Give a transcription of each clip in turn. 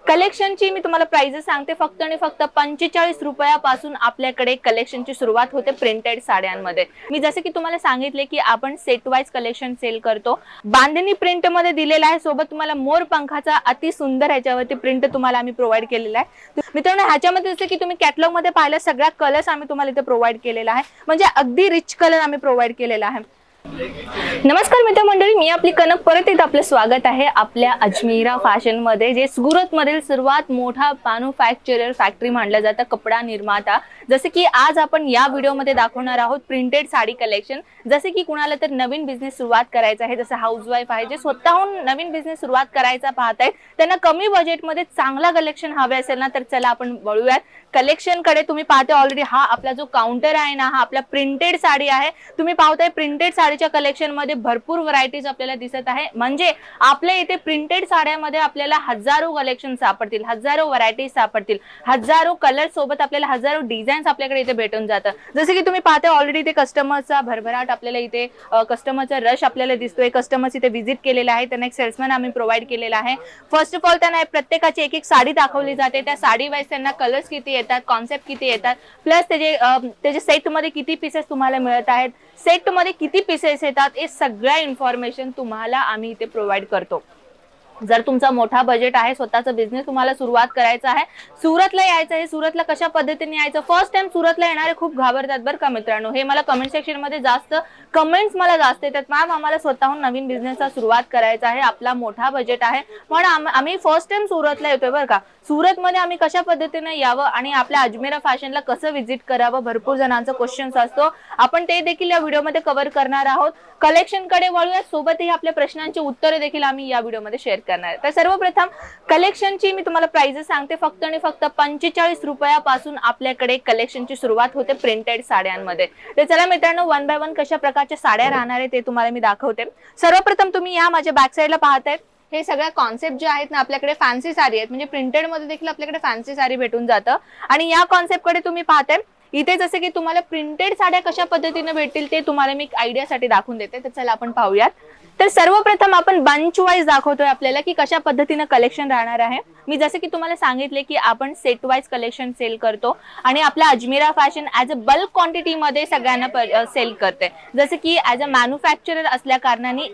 कलेक्शनची मी तुम्हाला प्राइसेस सांगते, फक्त आणि फक्त 45 रुपयापासून आपल्याकडे कलेक्शनची सुरुवात होते प्रिंटेड साड्यांमध्ये। मी जसे की तुम्हाला सांगितले की आपण सेट वाइज कलेक्शन सेल करतो। बांधणी प्रिंट मध्ये दिलेला आहे, सोबत तुम्हाला मोर पंखाचा अति सुंदर ह्याच्यावरती प्रिंट तुम्हाला आम्ही प्रोव्हाइड केलेला आहे। मित्रांनो, ह्याच्यामध्ये जसे की तुम्ही कॅटलॉग मध्ये पाहिलं सगळ्या कलर्स आम्ही तुम्हाला इथे प्रोव्हाइड केलेला आहे, म्हणजे अगदी रिच कलर आम्ही प्रोव्हाइड केलेला आहे। नमस्कार मित्रमंडळी, मी आपली कनक परत एकदा आपलं स्वागत आहे आपल्या अजमेरा फॅशन मध्ये, जे सुरत मधील सर्वात मोठा मॅन्युफॅक्चरर फॅक्टरी मानलं जातं, कपडा निर्माता। जसे की आज आपण या व्हिडिओ मध्ये दाखवणार आहोत प्रिंटेड साडी कलेक्शन। जसे की कुणाला तर नवीन बिझनेस सुरुवात करायचा आहे, जसं हाऊसवाईफ आहे जे स्वतःहून नवीन बिझनेस सुरुवात करायचा पाहत आहेत, त्यांना कमी बजेट मध्ये चांगला कलेक्शन हवे असेल ना, तर चला आपण वळूयात कलेक्शन कडे। तुम्ही पाहते ऑलरेडी हा आपला जो काउंटर आहे ना, हा आपला प्रिंटेड साडी आहे। तुम्ही पाहताय प्रिंटेड साडीच्या कलेक्शन मध्ये भरपूर व्हरायटीज आपल्याला दिसत आहे, म्हणजे आपल्या इथे प्रिंटेड साड्यामध्ये आपल्याला हजारो कलेक्शन सापडतील, हजारो व्हरायटीज सापडतील, हजारो कलर सोबत आपल्याला हजारो डिझाईन्स आपल्याकडे इथे भेटून जातात। जसे की तुम्ही पाहताय ऑलरेडी इथे कस्टमरचा भरभराट आपल्याला इथे कस्टमरचा रश आपल्याला दिसतोय। कस्टमर्स इथे व्हिजिट केलेला आहे, त्यांना एक सेल्समॅन आम्ही प्रोव्हाइड केलेला आहे। फर्स्ट ऑफ ऑल त्यांना प्रत्येकाची एक एक साडी दाखवली जाते, त्या साडी वाईज त्यांना कलर्स किती येतात, कॉन्सेप्ट किती येतात, प्लस त्याचे सेट मध्ये किती पीसेस तुम्हाला मिळत आहेत, सेट मध्ये किती पीसेस येतात, हे सगळ्या इन्फॉर्मेशन तुम्हाला आम्ही इथे प्रोव्हाइड करतो। जर तुमचा मोठा बजेट आहे, स्वतःचा बिझनेस तुम्हाला सुरुवात करायचा आहे, सुरतला यायचं आहे, सुरतला कशा पद्धतीने यायचं, फर्स्ट टाइम सुरतला येणारे खूप घाबरतात बरं का मित्रांनो। हे मला कमेंट सेक्शन मध्ये जास्त कमेंट्स मला जास्त येतात, मॅम आम्हाला स्वतःहून नवीन बिझनेसचा सुरुवात करायचा आहे, आपला मोठा बजेट आहे, पण आम्ही फर्स्ट टाइम सुरतला येतोय बरं का। सुरत मध्ये आम्ही कशा पद्धतीने यावं आणि आपल्या अजमेरा फॅशनला कसं व्हिजिट करावं, भरपूर जणांचा क्वेश्चन्स असतो, आपण ते देखील या व्हिडिओ मध्ये कव्हर करणार आहोत। कलेक्शन कडे वळूया, सोबतही आपल्या प्रश्नांची उत्तरे देखील आम्ही या व्हिडिओ मध्ये शेअर करणार आहे। तर सर्वप्रथम कलेक्शनची मी तुम्हाला प्राइसेस सांगते, फक्त आणि फक्त 45 रुपयापासून आपल्याकडे कलेक्शनची सुरुवात होते प्रिंटेड साड्यांमध्ये। तर चला मित्रांनो, वन बाय वन कशा प्रकारच्या साड्या राहणार आहे ते तुम्हाला मी दाखवते। सर्वप्रथम तुम्ही या माझ्या बॅक साइडला पाहताय, हे सगळ्या कॉन्सेप्ट जे आहेत ना, आपल्याकडे फॅन्सी साडी आहेत, म्हणजे प्रिंटेड मध्ये देखील आपल्याकडे फॅन्सी साडी भेटून जातं। आणि या कॉन्सेप्ट कडे तुम्ही पाहताय इथे जसे की तुम्हाला प्रिंटेड साड्या कशा पद्धतीने भेटतील ते तुम्हाला मी आयडियासाठी दाखवून देते। तर चला आपण पाहूयात। तर सर्वप्रथम आपण बंच वाईज दाखवतोय आपल्याला की कशा पद्धतीने कलेक्शन राहणार आहे। मी जसे की तुम्हाला सांगितले की आपण सेट वाईज कलेक्शन सेल करतो आणि आपल्या Ajmera fashion as a bulk quantity मध्ये सगळ्यांना सेल करते। जसे की ॲज अ मॅन्युफॅक्चरर असल्या कारणाने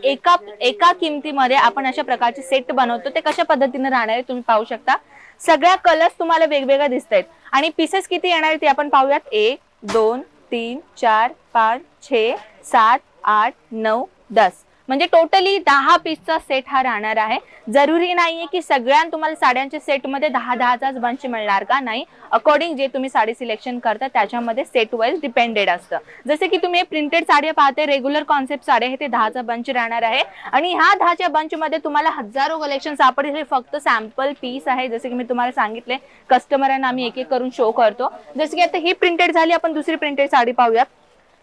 एका किमतीमध्ये आपण अशा प्रकारचे सेट बनवतो। ते कशा पद्धतीने राहणार आहे तुम्ही पाहू शकता, सगळ्या कलर्स तुम्हाला वेगवेगळ्या दिसत आहेत आणि पीसेस किती येणार आहेत ते आपण पाहूयात। 1 2 3 4 5 6 7 8 9 10, म्हणजे टोटली 10 पीसचा सेट हा राहणार आहे। जरुरी नाहीये की सगळ्या तुम्हाला साड्यांच्या सेट मध्ये 10-10चाच बंच मिळणार का, नाही, अकॉर्डिंग जे तुम्ही साडी सिलेक्शन करता त्याच्यामध्ये सेट वाईज डिपेंडेड असतं। जसे की तुम्ही प्रिंटेड साडी पाहते, रेग्युलर कॉन्सेप्ट साडी आहे, ते 10चा बंच राहणार आहे आणि ह्या 10च्या बंच मध्ये तुम्हाला हजारो कलेक्शन सापडेल। हे फक्त सॅम्पल पीस आहे, जसे की मी तुम्हाला सांगितले कस्टमरांना आम्ही एक एक करून शो करतो। जसे की आता ही प्रिंटेड झाली, आपण दुसरी प्रिंटेड साडी पाहूया।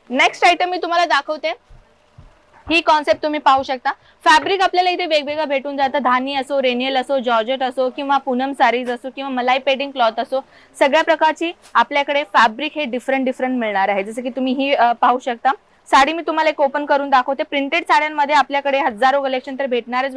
नेक्स्ट आयटम मी तुम्हाला दाखवते, ही कॉन्सेप्ट तुम्ही पाहू शकता। फॅब्रिक आपल्याला इथे वेगवेगळं भेटून जातं, धानी असो, रेनियल असो, जॉर्जेट असो किंवा पूनम साडीज असो किंवा मलाई पेडिंग क्लॉथ असो, सगळ्या प्रकारची आपल्याकडे फॅब्रिक हे डिफरंट मिळणार आहे। जसे की तुम्ही ही पाहू शकता साडी, मी तुम्हाला एक ओपन करून दाखवते। प्रिंटेड साड्यांमध्ये आपल्याकडे हजारो कलेक्शन तर भेटणार,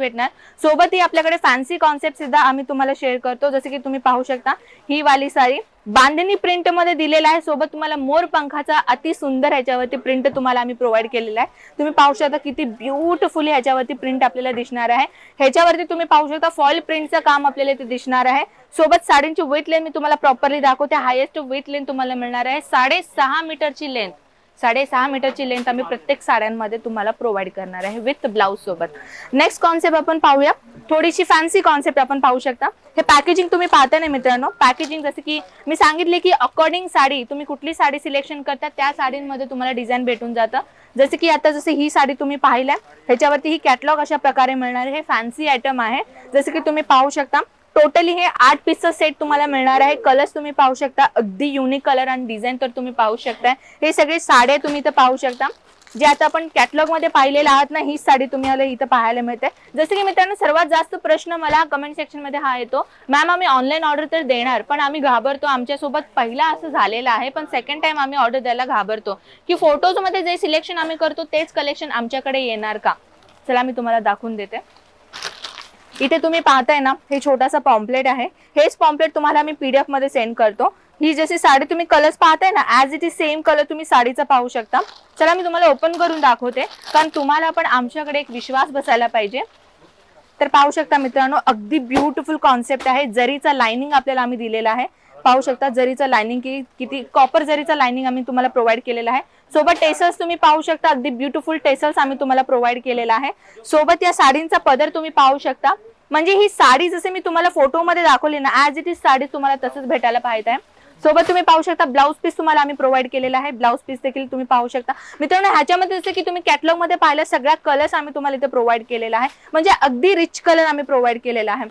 सोबत ही आपल्याकडे फॅन्सी कॉन्सेप्ट सुद्धा आम्ही तुम्हाला शेअर करतो। जसे की तुम्ही पाहू शकता ही वाली साडी बांधणी प्रिंट मध्ये दिलेला आहे, सोबत तुम्हाला मोर पंखाचा अति सुंदर ह्याच्यावरती प्रिंट तुम्हाला आम्ही प्रोव्हाइड केलेला आहे। तुम्ही पाहू शकता किती ब्युटिफुली ह्याच्यावरती प्रिंट आपल्याला दिसणार आहे। ह्याच्यावरती तुम्ही पाहू शकता फॉईल प्रिंटचं काम आपल्याला इथे दिसणार आहे। सोबत साडींची वेट लेंथ मी तुम्हाला प्रॉपरली दाखवते, हायेस्ट वेट लेंथ तुम्हाला मिळणार आहे 6.5 मीटरची लेंथ, 6.5 मीटरची लेंथ आम्ही प्रत्येक साड्यांमध्ये तुम्हाला प्रोव्हाइड करणार आहे विथ ब्लाउज सोबत। नेक्स्ट कॉन्सेप्ट आपण पाहूया, थोडीशी फॅन्सी कॉन्सेप्ट आपण पाहू शकता। हे पॅकेजिंग तुम्ही पाहता ना मित्रांनो, पॅकेजिंग जसे की मी सांगितले की अकॉर्डिंग साडी तुम्ही कुठली साडी सिलेक्शन करता त्या साडींमध्ये तुम्हाला डिझाईन भेटून जातं। जसे की आता जसे ही साडी तुम्ही पाहिल्या, ह्याच्यावरती ही कॅटलॉग अशा प्रकारे मिळणार आहे, हे फॅन्सी आयटम आहे। जसे की तुम्ही पाहू शकता टोटली हे 8 पीसचा सेट तुम्हाला मिळणार आहे। कलर्स तुम्ही पाहू शकता, अगदी युनिक कलर आणि डिझाईन तर तुम्ही पाहू शकता। हे सगळे साड्या तुम्ही इथं पाहू शकता, जे आता आपण कॅटलॉग मध्ये पाहिलेले आहात ना, ही साडी तुम्हाला इथं पाहायला मिळते। जसे की मित्रांनो, सर्वात जास्त प्रश्न मला कमेंट सेक्शन मध्ये हा येतो, मॅम आम्ही ऑनलाईन ऑर्डर तर देणार पण आम्ही घाबरतो, आमच्यासोबत पहिला असं झालेलं आहे पण सेकंड टाइम आम्ही ऑर्डर द्यायला घाबरतो की फोटोज मध्ये जे सिलेक्शन आम्ही करतो तेच कलेक्शन आमच्याकडे येणार का। चला मी तुम्हाला दाखवून देते। इथे तुम्ही पाहताय ना, हे छोटासा पॉम्पलेट आहे. हेच पॉम्पलेट तुम्हाला मी पीडीएफ मध्ये सेंड करतो. ही जशी साडी तुम्ही कलर्स पाहताय ना, as it is same colour तुम्ही साडीचा पाहू शकता. चला मी तुम्हाला ओपन करून दाखवते, कारण तुम्हाला पण आमच्याकडे एक विश्वास बसायला पाहिजे. तर पाहू शकता मित्रांनो, अगदी ब्युटिफुल कॉन्सेप्ट आहे. जरीचा लाइनिंग आपल्याला आम्ही दिलेला आहे. पाहू शकता जरीचा लाइनिंग किती कॉपर जरीचा लाइनिंग आम्ही तुम्हाला प्रोव्हाइड केलेला आहे. सोबत टेसल्स तुम्ही पाहू शकता, अगदी ब्युटिफुल टेसल्स आम्ही तुम्हाला प्रोव्हाइड केलेला आहे. सोबत या साडींचा पदर तुम्ही पाहू शकता. म्हणजे ही साडी जसे मी तुम्हाला फोटोमध्ये दाखवली ना, ऍज इट इज साडी तुम्हाला तसंच भेटायला पाहिजे आहे. सोबत तुम्ही पाहू शकता ब्लाउज पीस तुम्हाला आम्ही प्रोव्हाइड केलेला आहे. ब्लाउज पीस देखील तुम्ही पाहू शकता मित्रांनो. ह्याच्यामध्ये जसं की तुम्ही कॅटलॉग मध्ये पाहिलं, सगळ्या कलर्स आम्ही तुम्हाला इथे प्रोव्हाइड केलेला आहे. म्हणजे अगदी रिच कलर आम्ही प्रोव्हाइड केलेला आहे.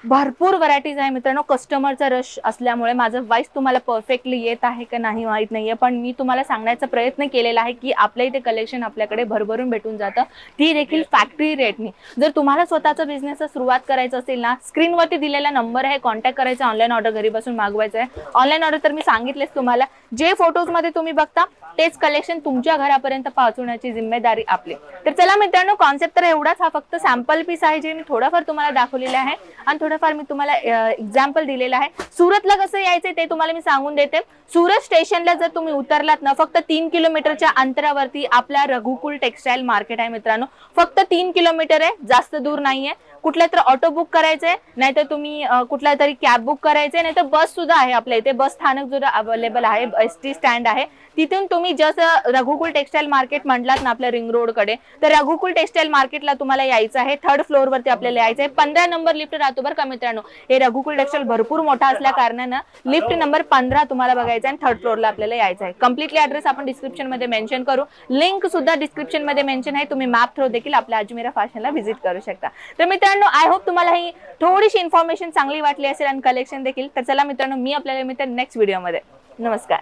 भरपूर व्हरायटीज आहे मित्रांनो. कस्टमरचा रश असल्यामुळे माझं वॉइस तुम्हाला परफेक्टली येत आहे का नाही माहित नाहीये, पण मी तुम्हाला सांगण्याचा प्रयत्न केलेला आहे की आपल्या इथे कलेक्शन आपल्याकडे भरभरून भेटून जातं, ती देखील फॅक्टरी रेटनी. जर तुम्हाला स्वतःचा बिझनेस सुरुवात करायचं असेल ना, स्क्रीनवरती दिलेला नंबर आहे, कॉन्टॅक्ट करायचा. ऑनलाईन ऑर्डर घरी बसून मागवायचं आहे. ऑनलाईन ऑर्डर तर मी सांगितलेच तुम्हाला, जे फोटोज मध्ये तुम्ही बघता तेच कलेक्शन तुमच्या घरापर्यंत पोहोचवण्याची जिम्मेदारी आपली. तर चला मित्रांनो, कॉन्सेप्ट तर एवढाच. हा फक्त सॅम्पल पीस आहे जे मी थोडाफार तुम्हाला दाखवलेला आहे आणि थोडंफार मी तुम्हाला एक्झाम्पल दिलेला आहे. सुरतला कसं यायचंय ते तुम्हाला मी सांगून देते. सुरत स्टेशनला जर तुम्ही उतरलात ना, फक्त 3 किलोमीटरच्या अंतरावरती आपला रघुकुल टेक्सटाईल मार्केट आहे मित्रांनो. फक्त 3 किलोमीटर आहे, जास्त दूर नाहीये. कुठल्या तर ऑटो बुक करायचंय, नाहीतर तुम्ही कुठल्या तरी कॅब बुक करायचंय, नाहीतर बस सुद्धा आहे आपल्या इथे. बस स्थानक सुद्धा अवेलेबल आहे, एसटी स्टँड आहे. तिथून तुम्ही जसं रघुकुल टेक्सटाईल मार्केट म्हटलात ना आपल्या रिंग रोड कडे, तर रघुकुल टेक्सटाईल मार्केटला तुम्हाला यायचं आहे. 3rd फ्लोअर वरती आपल्याला यायचं आहे. 15 नंबर लिफ्ट राहतो बरं का मित्रांनो. हे रघुकुल टेक्सटाईल भरपूर मोठा असल्या कारणानं लिफ्ट नंबर 15 तुम्हाला बघायचा आहे आणि 3rd फ्लोअरला आपल्याला यायचं आहे. कम्प्लिटली ऍड्रेस आपण डिस्क्रिप्शन मध्ये मेन्शन करू. लिंक सुद्धा डिस्क्रिप्शन मध्ये मेन्शन आहे. तुम्ही मॅप थ्रू देखील आपल्या अजमेरा फॅशनला व्हिजिट करू शकता. तर मित्रांनो, आय होप तुम्हाला ही थोडीशी इन्फॉर्मेशन चांगली वाटली असेल आणि कलेक्शन देखील. तर चला मित्रांनो, मी आपल्याला मित्र नेक्स्ट व्हिडिओमध्ये. नमस्कार.